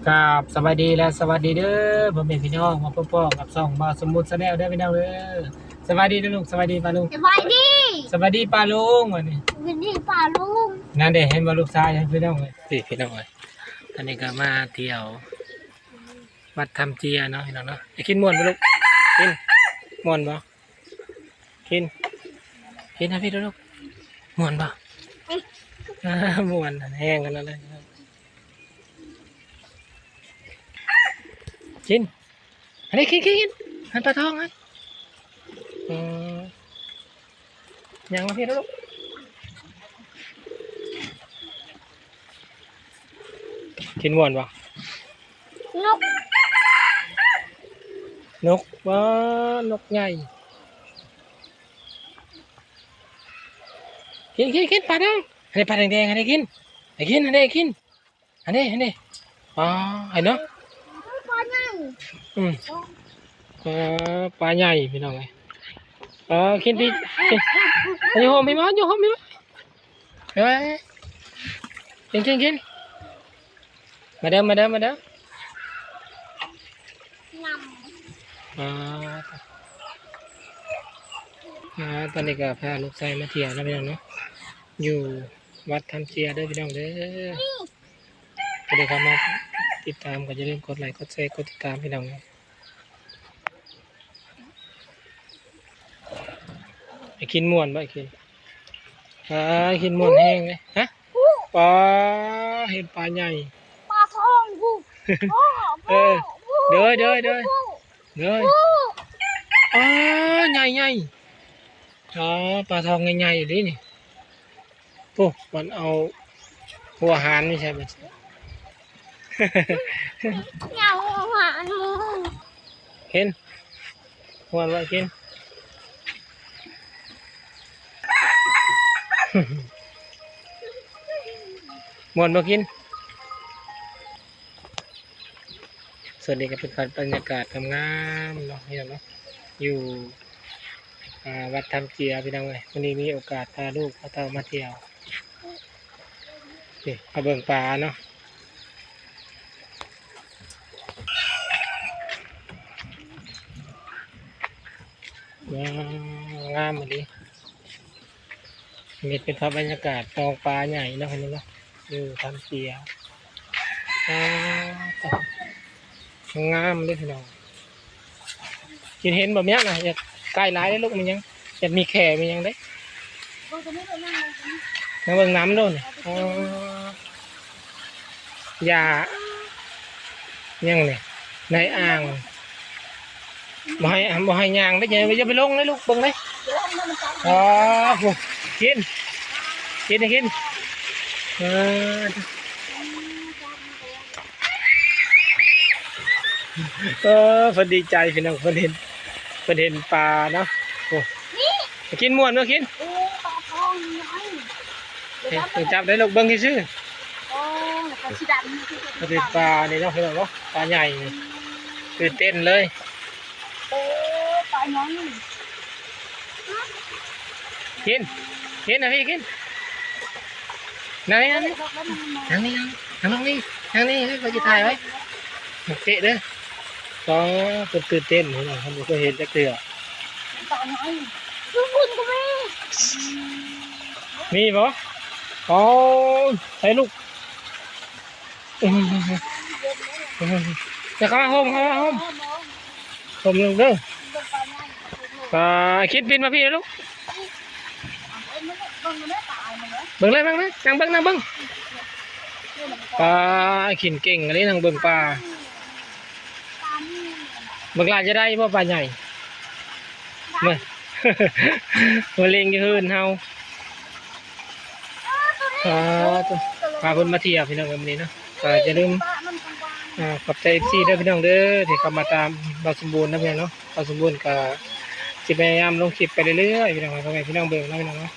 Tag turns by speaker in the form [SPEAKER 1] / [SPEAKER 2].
[SPEAKER 1] กับสวัสดีและสวัสดีเด้อผมเป็นพี่น้องมาพบกับช่องมาสมุทรแนลเด้อพี่น้องเด้อสวัสดีเด้อลูกสวัสดีป้าลุง
[SPEAKER 2] สบายดี
[SPEAKER 1] สวัสดีป้าลุงวันนี้
[SPEAKER 2] วันนี้ป่าลุง
[SPEAKER 1] นั่นเด้เห็นบ่ลูกชายพี่น้องเลยพี่น้องเลยตอนนี้ก็มาเที่ยววัดธรรมเจียเนาะพี่น้องเนาะไอ้กินม่วนบ่ลูกกินม่วนบ่กินนะพี่ลูกม่วนบ่ม่วนแห้งกันแล้วเลยกินอันนี้กินอันปลาทองอันยังมาพี่ลูกกินม่วนบ่นกว้านกใหญ่กินปลาทองอันนี้ปลาแดงๆอันนี้กินอันนี้อ๋อเห็นเนาะ
[SPEAKER 2] ปลาใหญ่
[SPEAKER 1] ปลาใหญ่พี่น้องไงกินพี่อยู่ห้องพี่มั้ยเฮ้ยกินมาเด้อ
[SPEAKER 2] น
[SPEAKER 1] ตอนนี้ก็พาลูกชายมาเที่ยวนะพี่น้องเนาะอยู่วัดธรรมเจียเด้อพี่น้องเด้อก็เลยเข้ามาติดตามก็จะเริ่มกดไลค์กดแชร์กดติดตามพี่น้องไอ้กินม่วนบ่ไอ้กินกินม่วนแห้งเลยฮะปลาเห็นปลาใหญ่
[SPEAKER 2] ปลาทองกู
[SPEAKER 1] เด้อใหญ่ปลาทองใหญ่ๆอยู่ดินี่ปุ๊บมันเอาหัวหารนี่ใช่ไหม
[SPEAKER 2] เงาหวาน
[SPEAKER 1] เห็นหัวอะไรกินหมดมากินสวัสดีครับเป็นบรรยากาศงามๆเนาะเนาะอยู่วัดธรรมเจียพี่น้องเลยวันนี้มีโอกาสพาลูกพาเต้ามาเที่ยวนี่มาเบิ่งปลาเนาะงามเหมือนนี้มีเป็นภาพบรรยากาศตองปลาใหญ่นะคนนี้เนาะอยู่ธรรมเจียงามเลยพี่น้องกินเห็นแบบนี้นะอยากใกล้ร้ายได้ลูกมันยังอยากมีแข่มันยังได้มาเบิ่งน้ำด้วยอย่ายังเนี่ยในอ่างบ่ให้ยางได้ยังไม่จะไปลงเลยลูกเบิ่งเลยกินพอดีใจพี่น้องเพิ่นเห็นปลาเนาะกินม่วนเนาะกิน
[SPEAKER 2] ปลาทองใหญ่
[SPEAKER 1] จับได้ลูกเบิ่งซื่อ
[SPEAKER 2] ปลาชีด
[SPEAKER 1] พอดีปลาเนี่ยเนาะพี่น้องเนาะปลาใหญ่ตื่นเต้นเลย
[SPEAKER 2] ปลาใหญ่
[SPEAKER 1] กินนะพี่กินนั่งนี่เขาจะถ่ายไว้เตะเด้อก็ตื่นเต้นพี่น้องเขาก็เห็นจะเกลือ
[SPEAKER 2] ปลาใหญ่ลูกคุณก็
[SPEAKER 1] มีบ่ใส่ลูกจะเข้ามาโฮมลงเด้อคิดบินมาพี่ลูกเบิ่งเลยนั่งเบิ่งปลาขินเก่งอะไรนั่งเบิ่งปลาเบิ่งลาจะได้เพราะปลาใหญ่มาเลี้ยงอยู่หื่นเฮาพาคนมาเที่ยวพี่น้องวันนี้เนาะจะลืมขอบใจFCด้วยพี่น้องเด้อที่เข้ามาตามเราสมบูรณ์นะพี่น้องเนาะเราสมบูรณ์กับสิพยายามลงคลิปไปเรื่อยๆพี่น้องเบิ่งนะพี่น้องเนาะ